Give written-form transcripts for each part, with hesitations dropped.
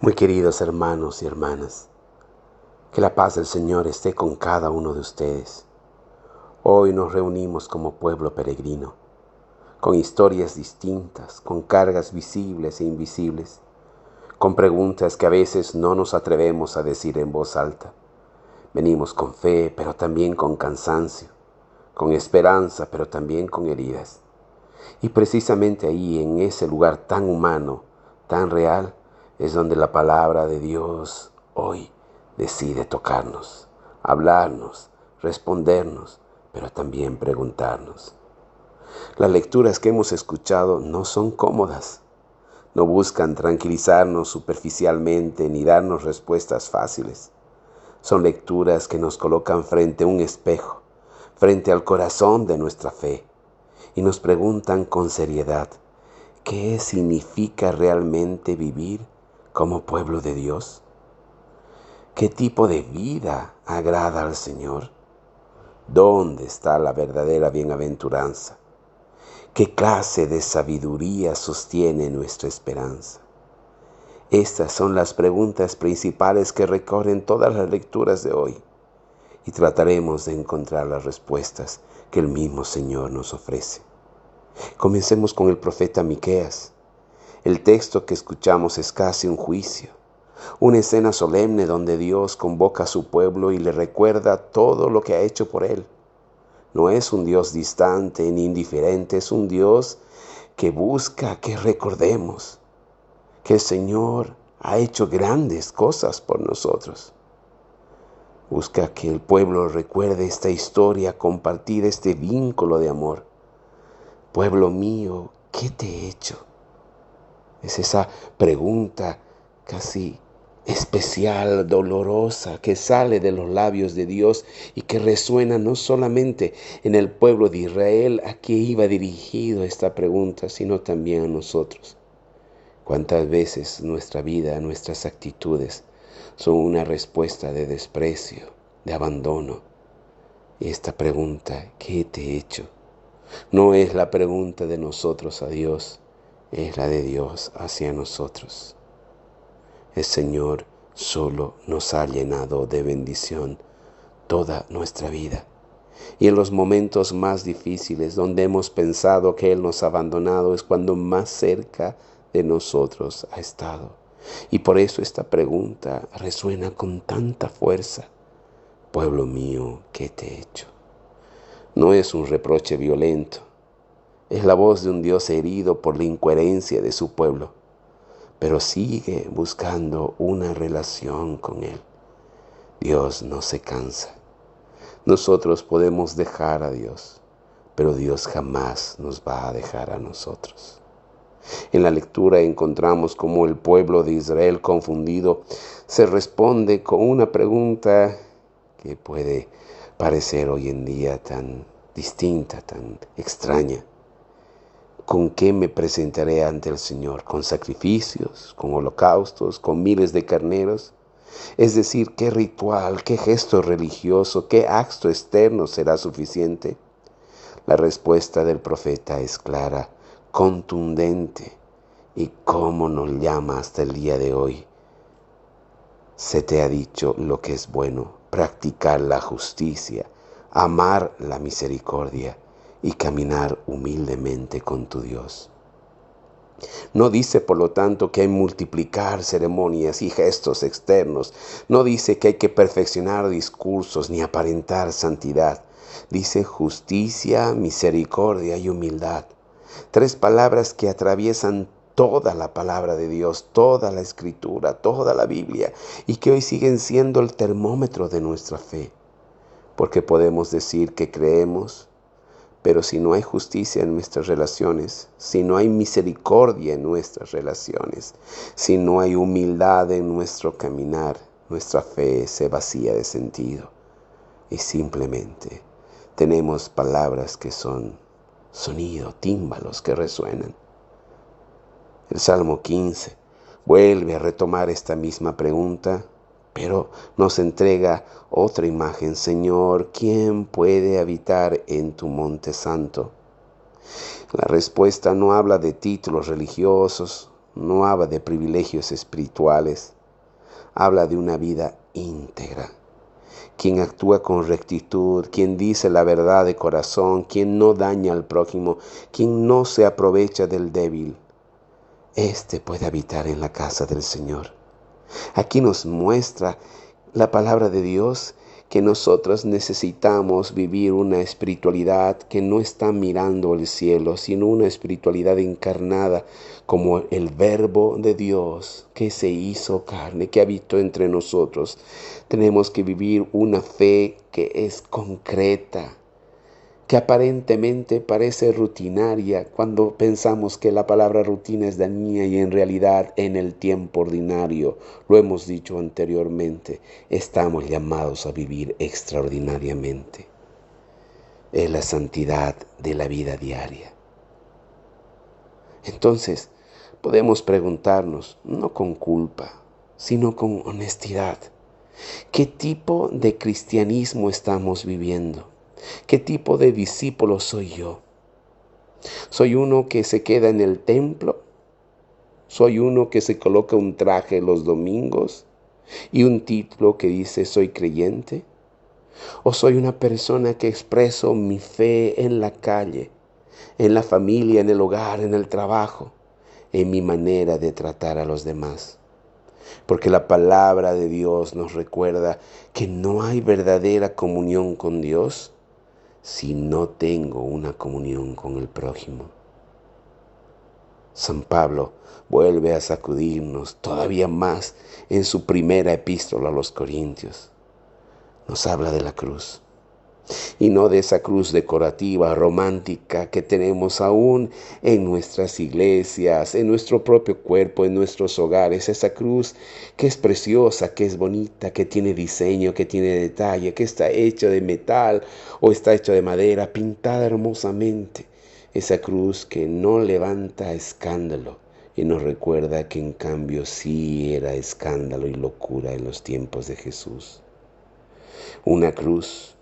Muy queridos hermanos y hermanas, que la paz del Señor esté con cada uno de ustedes. Hoy nos reunimos como pueblo peregrino, con historias distintas, con cargas visibles e invisibles, con preguntas que a veces no nos atrevemos a decir en voz alta. Venimos con fe, pero también con cansancio, con esperanza, pero también con heridas. Y precisamente ahí, en ese lugar tan humano, tan real, es donde la palabra de Dios hoy decide tocarnos, hablarnos, respondernos, pero también preguntarnos. Las lecturas que hemos escuchado no son cómodas, no buscan tranquilizarnos superficialmente ni darnos respuestas fáciles. Son lecturas que nos colocan frente a un espejo, frente al corazón de nuestra fe, y nos preguntan con seriedad, ¿qué significa realmente vivir como pueblo de Dios? ¿Qué tipo de vida agrada al Señor? ¿Dónde está la verdadera bienaventuranza? ¿Qué clase de sabiduría sostiene nuestra esperanza? Estas son las preguntas principales que recorren todas las lecturas de hoy, y trataremos de encontrar las respuestas que el mismo Señor nos ofrece. Comencemos con el profeta Miqueas. El texto que escuchamos es casi un juicio, una escena solemne donde Dios convoca a su pueblo y le recuerda todo lo que ha hecho por él. No es un Dios distante ni indiferente, es un Dios que busca que recordemos que el Señor ha hecho grandes cosas por nosotros. Busca que el pueblo recuerde esta historia, compartir este vínculo de amor. Pueblo mío, ¿qué te he hecho? Es esa pregunta casi especial, dolorosa, que sale de los labios de Dios y que resuena no solamente en el pueblo de Israel a quien iba dirigido esta pregunta, sino también a nosotros. ¿Cuántas veces nuestra vida, nuestras actitudes son una respuesta de desprecio, de abandono? Y esta pregunta, ¿qué te he hecho?, no es la pregunta de nosotros a Dios, es la de Dios hacia nosotros. El Señor solo nos ha llenado de bendición toda nuestra vida. Y en los momentos más difíciles, donde hemos pensado que Él nos ha abandonado, es cuando más cerca de nosotros ha estado. Y por eso esta pregunta resuena con tanta fuerza. Pueblo mío, ¿qué te he hecho? No es un reproche violento. Es la voz de un Dios herido por la incoherencia de su pueblo, pero sigue buscando una relación con Él. Dios no se cansa. Nosotros podemos dejar a Dios, pero Dios jamás nos va a dejar a nosotros. En la lectura encontramos cómo el pueblo de Israel confundido se responde con una pregunta que puede parecer hoy en día tan distinta, tan extraña. ¿Con qué me presentaré ante el Señor? ¿Con sacrificios, con holocaustos, con miles de carneros? Es decir, ¿qué ritual, qué gesto religioso, qué acto externo será suficiente? La respuesta del profeta es clara, contundente, y cómo nos llama hasta el día de hoy. Se te ha dicho lo que es bueno, practicar la justicia, amar la misericordia y caminar humildemente con tu Dios. No dice, por lo tanto, que hay que multiplicar ceremonias y gestos externos. No dice que hay que perfeccionar discursos ni aparentar santidad. Dice justicia, misericordia y humildad. Tres palabras que atraviesan toda la palabra de Dios, toda la Escritura, toda la Biblia, y que hoy siguen siendo el termómetro de nuestra fe. Porque podemos decir que creemos, pero si no hay justicia en nuestras relaciones, si no hay misericordia en nuestras relaciones, si no hay humildad en nuestro caminar, nuestra fe se vacía de sentido. Y simplemente tenemos palabras que son sonido, tímbalos que resuenan. El Salmo 15 vuelve a retomar esta misma pregunta, pero nos entrega otra imagen. Señor, ¿quién puede habitar en tu monte santo? La respuesta no habla de títulos religiosos, no habla de privilegios espirituales, habla de una vida íntegra. Quien actúa con rectitud, quien dice la verdad de corazón, quien no daña al prójimo, quien no se aprovecha del débil, este puede habitar en la casa del Señor. Aquí nos muestra la palabra de Dios que nosotros necesitamos vivir una espiritualidad que no está mirando el cielo, sino una espiritualidad encarnada como el Verbo de Dios que se hizo carne, que habitó entre nosotros. Tenemos que vivir una fe que es concreta, que aparentemente parece rutinaria cuando pensamos que la palabra rutina es dañina y en realidad en el tiempo ordinario, lo hemos dicho anteriormente, estamos llamados a vivir extraordinariamente. Es la santidad de la vida diaria. Entonces, podemos preguntarnos, no con culpa, sino con honestidad, ¿qué tipo de cristianismo estamos viviendo? ¿Qué tipo de discípulo soy yo? ¿Soy uno que se queda en el templo? ¿Soy uno que se coloca un traje los domingos y un título que dice soy creyente? ¿O soy una persona que expreso mi fe en la calle, en la familia, en el hogar, en el trabajo, en mi manera de tratar a los demás? Porque la palabra de Dios nos recuerda que no hay verdadera comunión con Dios si no tengo una comunión con el prójimo. San Pablo vuelve a sacudirnos todavía más en su primera epístola a los Corintios. Nos habla de la cruz. Y no de esa cruz decorativa, romántica que tenemos aún en nuestras iglesias, en nuestro propio cuerpo, en nuestros hogares. Esa cruz que es preciosa, que es bonita, que tiene diseño, que tiene detalle, que está hecha de metal o está hecha de madera, pintada hermosamente. Esa cruz que no levanta escándalo y nos recuerda que en cambio sí era escándalo y locura en los tiempos de Jesús. Una cruz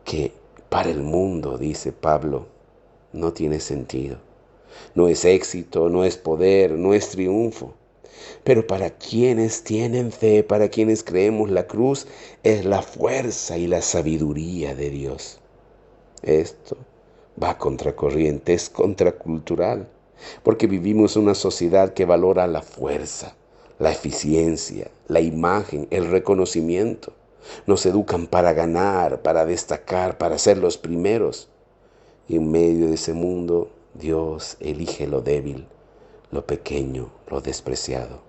que para el mundo, dice Pablo, no tiene sentido. No es éxito, no es poder, no es triunfo. Pero para quienes tienen fe, para quienes creemos, la cruz es la fuerza y la sabiduría de Dios. Esto va contracorriente, es contracultural, porque vivimos una sociedad que valora la fuerza, la eficiencia, la imagen, el reconocimiento. Nos educan para ganar, para destacar, para ser los primeros. Y en medio de ese mundo, Dios elige lo débil, lo pequeño, lo despreciado.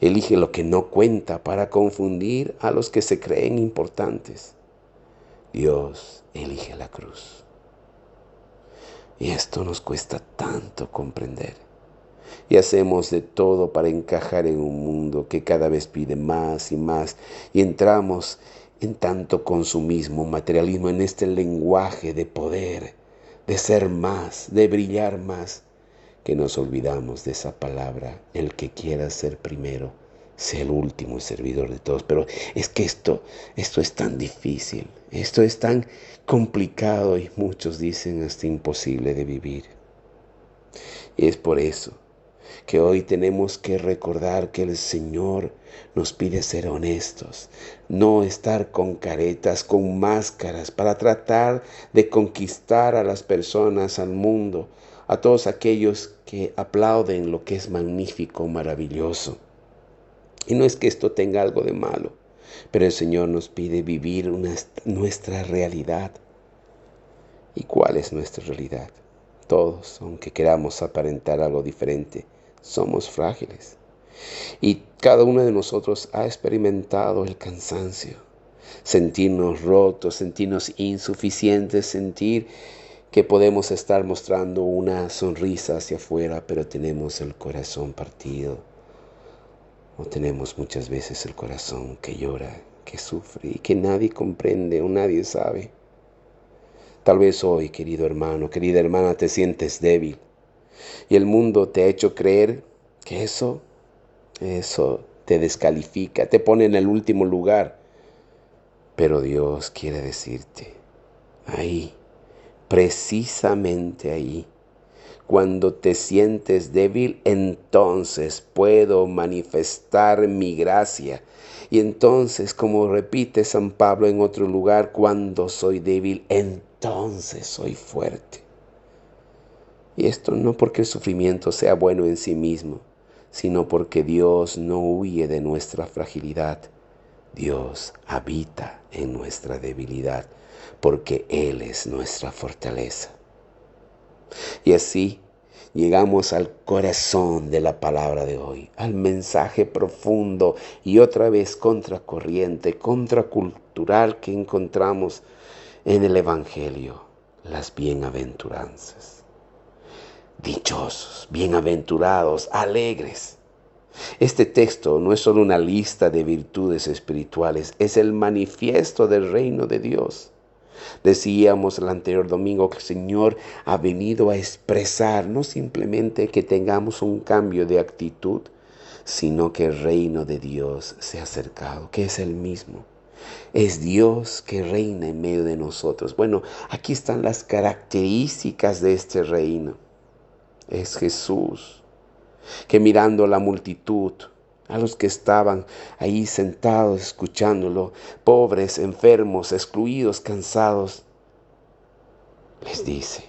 Elige lo que no cuenta para confundir a los que se creen importantes. Dios elige la cruz. Y esto nos cuesta tanto comprender. Y hacemos de todo para encajar en un mundo que cada vez pide más y más. Y entramos en tanto consumismo, materialismo, en este lenguaje de poder, de ser más, de brillar más, que nos olvidamos de esa palabra, el que quiera ser primero, sea el último y servidor de todos. Pero es que esto es tan difícil, esto es tan complicado y muchos dicen hasta imposible de vivir. Y es por eso que hoy tenemos que recordar que el Señor nos pide ser honestos, no estar con caretas, con máscaras, para tratar de conquistar a las personas, al mundo, a todos aquellos que aplauden lo que es magnífico, maravilloso. Y no es que esto tenga algo de malo, pero el Señor nos pide vivir nuestra realidad. ¿Y cuál es nuestra realidad? Todos, aunque queramos aparentar algo diferente, somos frágiles. Y cada uno de nosotros ha experimentado el cansancio, sentirnos rotos, sentirnos insuficientes, sentir que podemos estar mostrando una sonrisa hacia afuera, pero tenemos el corazón partido. O tenemos muchas veces el corazón que llora, que sufre y que nadie comprende o nadie sabe. Tal vez hoy, querido hermano, querida hermana, te sientes débil y el mundo te ha hecho creer que eso te descalifica, te pone en el último lugar. Pero Dios quiere decirte, ahí, precisamente ahí, Cuando te sientes débil, entonces puedo manifestar mi gracia. Y entonces, como repite San Pablo en otro lugar, cuando soy débil, entonces soy fuerte. Y esto no porque el sufrimiento sea bueno en sí mismo, sino porque Dios no huye de nuestra fragilidad. Dios habita en nuestra debilidad, porque Él es nuestra fortaleza. Y así llegamos al corazón de la palabra de hoy, al mensaje profundo y otra vez contracorriente, contracultural que encontramos en el Evangelio, las bienaventuranzas. Dichosos, bienaventurados, alegres. Este texto no es solo una lista de virtudes espirituales, es el manifiesto del reino de Dios. Decíamos el anterior domingo que el Señor ha venido a expresar no simplemente que tengamos un cambio de actitud, sino que el reino de Dios se ha acercado, que es el mismo. Es Dios que reina en medio de nosotros. Bueno, aquí están las características de este reino. Es Jesús, que mirando la multitud, a los que estaban ahí sentados escuchándolo, pobres, enfermos, excluidos, cansados, les dice: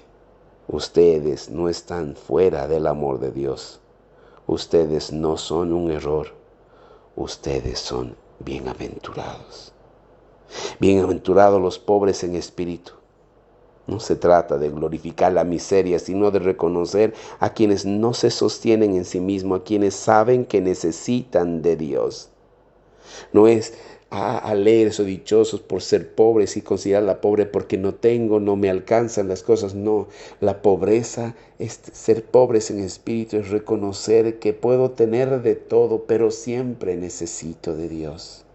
ustedes no están fuera del amor de Dios, ustedes no son un error, ustedes son bienaventurados. Bienaventurados los pobres en espíritu. No se trata de glorificar la miseria, sino de reconocer a quienes no se sostienen en sí mismos, a quienes saben que necesitan de Dios. No es alegres o dichosos por ser pobres y considerarla pobre porque no tengo, no me alcanzan las cosas. No, la pobreza es ser pobres en espíritu, es reconocer que puedo tener de todo, pero siempre necesito de Dios.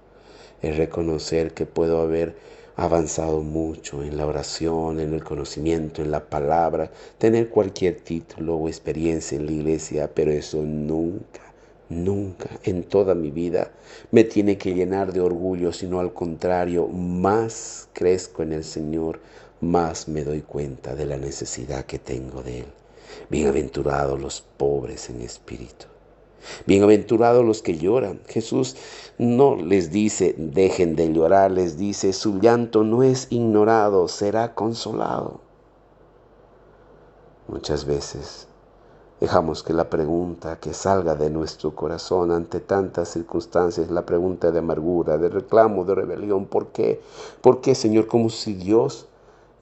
Es reconocer que puedo haber avanzado mucho en la oración, en el conocimiento, en la palabra, tener cualquier título o experiencia en la iglesia, pero eso nunca en toda mi vida me tiene que llenar de orgullo, sino al contrario, más crezco en el Señor, más me doy cuenta de la necesidad que tengo de Él. Bienaventurados los pobres en espíritu. Bienaventurados los que lloran. Jesús no les dice dejen de llorar, les dice su llanto no es ignorado, será consolado. Muchas veces dejamos que la pregunta que salga de nuestro corazón ante tantas circunstancias, la pregunta de amargura, de reclamo, de rebelión, ¿por qué? ¿Por qué, Señor? Como si Dios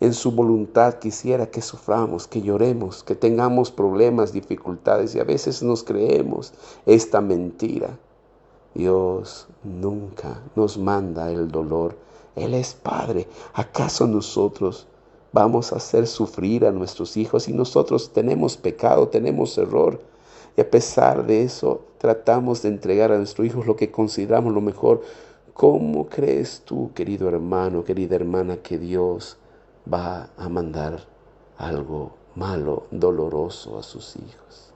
en su voluntad quisiera que suframos, que lloremos, que tengamos problemas, dificultades, y a veces nos creemos esta mentira. Dios nunca nos manda el dolor. Él es Padre. ¿Acaso nosotros vamos a hacer sufrir a nuestros hijos? Y nosotros tenemos pecado, tenemos error. Y a pesar de eso, tratamos de entregar a nuestros hijos lo que consideramos lo mejor. ¿Cómo crees tú, querido hermano, querida hermana, que Dios va a mandar algo malo, doloroso a sus hijos?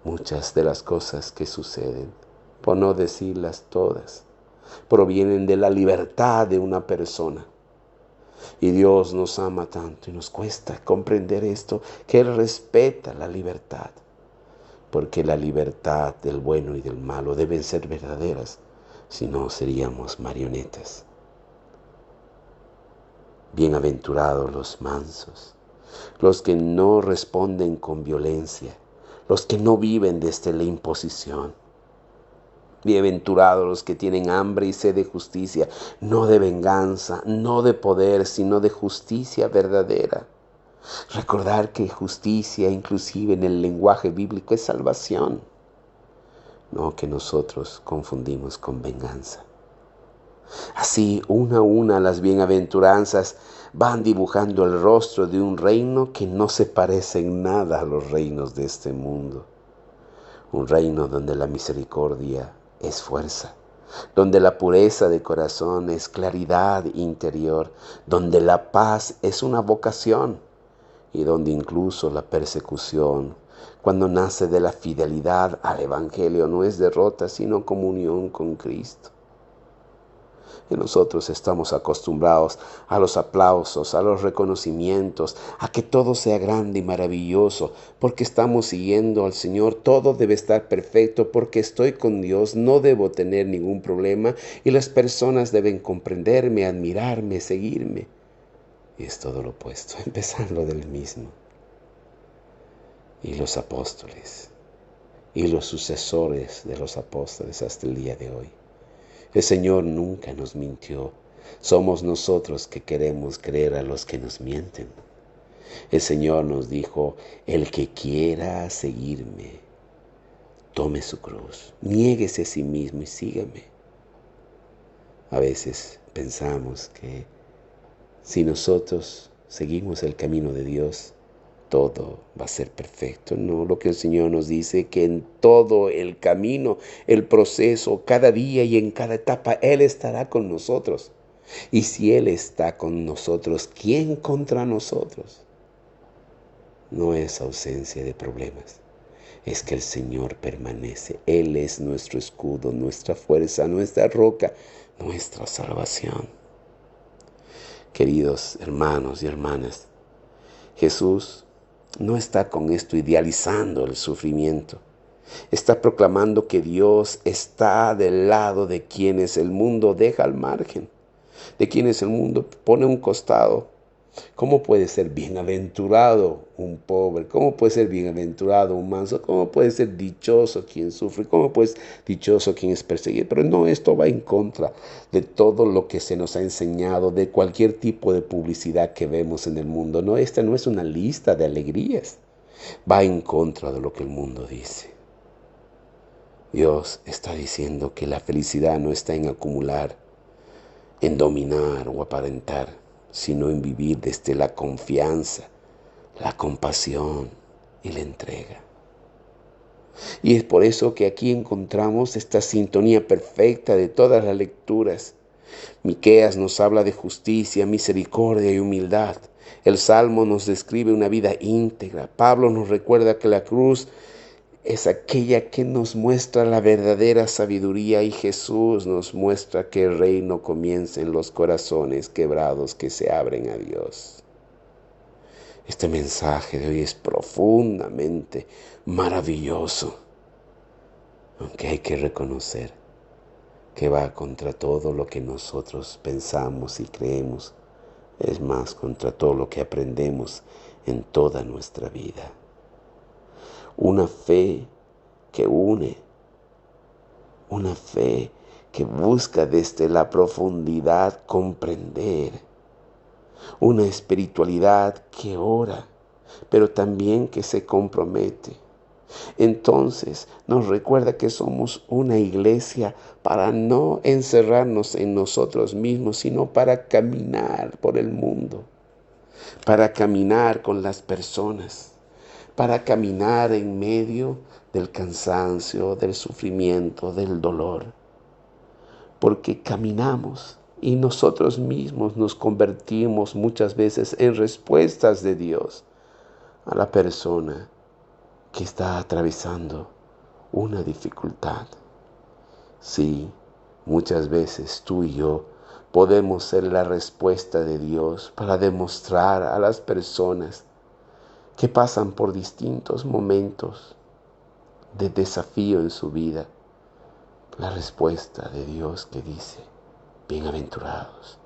Muchas de las cosas que suceden, por no decirlas todas, provienen de la libertad de una persona. Y Dios nos ama tanto y nos cuesta comprender esto, que Él respeta la libertad, porque la libertad del bueno y del malo deben ser verdaderas, si no seríamos marionetas. Bienaventurados los mansos, los que no responden con violencia, los que no viven desde la imposición. Bienaventurados los que tienen hambre y sed de justicia, no de venganza, no de poder, sino de justicia verdadera. Recordar que justicia, inclusive en el lenguaje bíblico, es salvación, no que nosotros confundimos con venganza. Así, una a una, las bienaventuranzas van dibujando el rostro de un reino que no se parece en nada a los reinos de este mundo. Un reino donde la misericordia es fuerza, donde la pureza de corazón es claridad interior, donde la paz es una vocación y donde incluso la persecución, cuando nace de la fidelidad al Evangelio, no es derrota, sino comunión con Cristo. que nosotros estamos acostumbrados a los aplausos, a los reconocimientos, a que todo sea grande y maravilloso, porque estamos siguiendo al Señor. Todo debe estar perfecto porque estoy con Dios, no debo tener ningún problema y las personas deben comprenderme, admirarme, seguirme. Y es todo lo opuesto, empezando del mismo. Y los apóstoles y los sucesores de los apóstoles hasta el día de hoy. El Señor nunca nos mintió. Somos nosotros que queremos creer a los que nos mienten. El Señor nos dijo, el que quiera seguirme, tome su cruz, niéguese a sí mismo y sígame. A veces pensamos que si nosotros seguimos el camino de Dios, todo va a ser perfecto. No, lo que el Señor nos dice, que en todo el camino, el proceso, cada día y en cada etapa, Él estará con nosotros. Y si Él está con nosotros, ¿quién contra nosotros? No es ausencia de problemas, es que el Señor permanece. Él es nuestro escudo, nuestra fuerza, nuestra roca, nuestra salvación. Queridos hermanos y hermanas, Jesús no está con esto idealizando el sufrimiento. Está proclamando que Dios está del lado de quienes el mundo deja al margen, de quienes el mundo pone a un costado. ¿Cómo puede ser bienaventurado un pobre? ¿Cómo puede ser bienaventurado un manso? ¿Cómo puede ser dichoso quien sufre? ¿Cómo puede ser dichoso quien es perseguido? Pero no, esto va en contra de todo lo que se nos ha enseñado, de cualquier tipo de publicidad que vemos en el mundo. No, esta no es una lista de alegrías. Va en contra de lo que el mundo dice. Dios está diciendo que la felicidad no está en acumular, en dominar o aparentar, sino en vivir desde la confianza, la compasión y la entrega. Y es por eso que aquí encontramos esta sintonía perfecta de todas las lecturas. Miqueas nos habla de justicia, misericordia y humildad. El Salmo nos describe una vida íntegra. Pablo nos recuerda que la cruz es aquella que nos muestra la verdadera sabiduría, y Jesús nos muestra que el reino comienza en los corazones quebrados que se abren a Dios. Este mensaje de hoy es profundamente maravilloso, aunque hay que reconocer que va contra todo lo que nosotros pensamos y creemos, es más, contra todo lo que aprendemos en toda nuestra vida. Una fe que une, una fe que busca desde la profundidad comprender, una espiritualidad que ora, pero también que se compromete. Entonces nos recuerda que somos una iglesia para no encerrarnos en nosotros mismos, sino para caminar por el mundo, para caminar con las personas, para caminar en medio del cansancio, del sufrimiento, del dolor. Porque caminamos y nosotros mismos nos convertimos muchas veces en respuestas de Dios a la persona que está atravesando una dificultad. Sí, muchas veces tú y yo podemos ser la respuesta de Dios para demostrar a las personas que pasan por distintos momentos de desafío en su vida, la respuesta de Dios que dice, bienaventurados,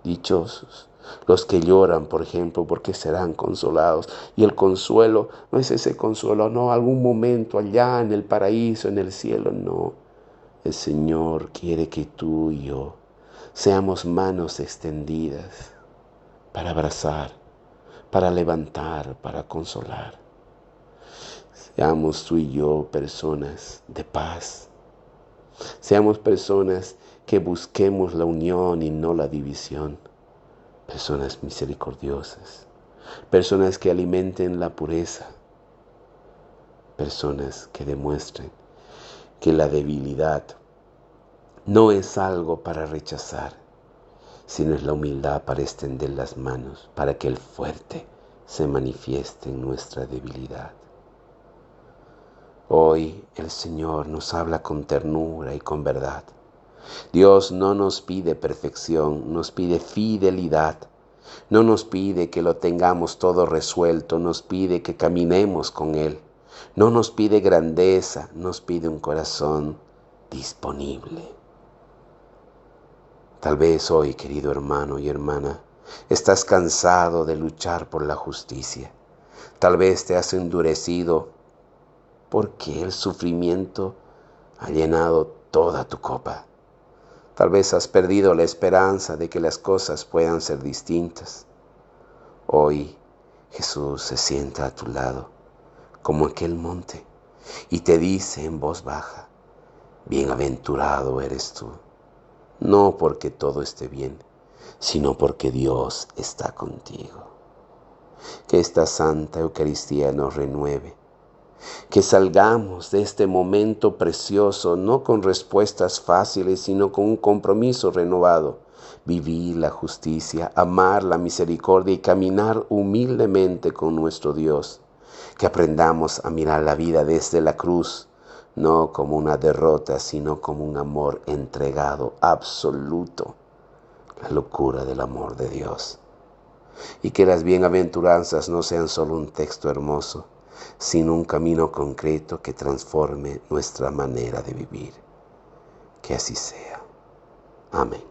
dichosos, los que lloran, por ejemplo, porque serán consolados. Y el consuelo no es ese consuelo, no, algún momento allá en el paraíso, en el cielo, no. El Señor quiere que tú y yo seamos manos extendidas para abrazar, para levantar, para consolar. Seamos tú y yo personas de paz. Seamos personas que busquemos la unión y no la división. Personas misericordiosas. Personas que alimenten la pureza. Personas que demuestren que la debilidad no es algo para rechazar, sino es la humildad para extender las manos, para que el fuerte se manifieste en nuestra debilidad. Hoy el Señor nos habla con ternura y con verdad. Dios no nos pide perfección, nos pide fidelidad. No nos pide que lo tengamos todo resuelto, nos pide que caminemos con Él. No nos pide grandeza, nos pide un corazón disponible. Tal vez hoy, querido hermano y hermana, estás cansado de luchar por la justicia. Tal vez te has endurecido porque el sufrimiento ha llenado toda tu copa. Tal vez has perdido la esperanza de que las cosas puedan ser distintas. Hoy Jesús se sienta a tu lado, como aquel monte, y te dice en voz baja: bienaventurado eres tú, no porque todo esté bien, sino porque Dios está contigo. Que esta Santa Eucaristía nos renueve, que salgamos de este momento precioso no con respuestas fáciles, sino con un compromiso renovado: vivir la justicia, amar la misericordia y caminar humildemente con nuestro Dios. Que aprendamos a mirar la vida desde la cruz, no como una derrota, sino como un amor entregado, absoluto, la locura del amor de Dios. Y que las bienaventuranzas no sean solo un texto hermoso, sino un camino concreto que transforme nuestra manera de vivir. Que así sea. Amén.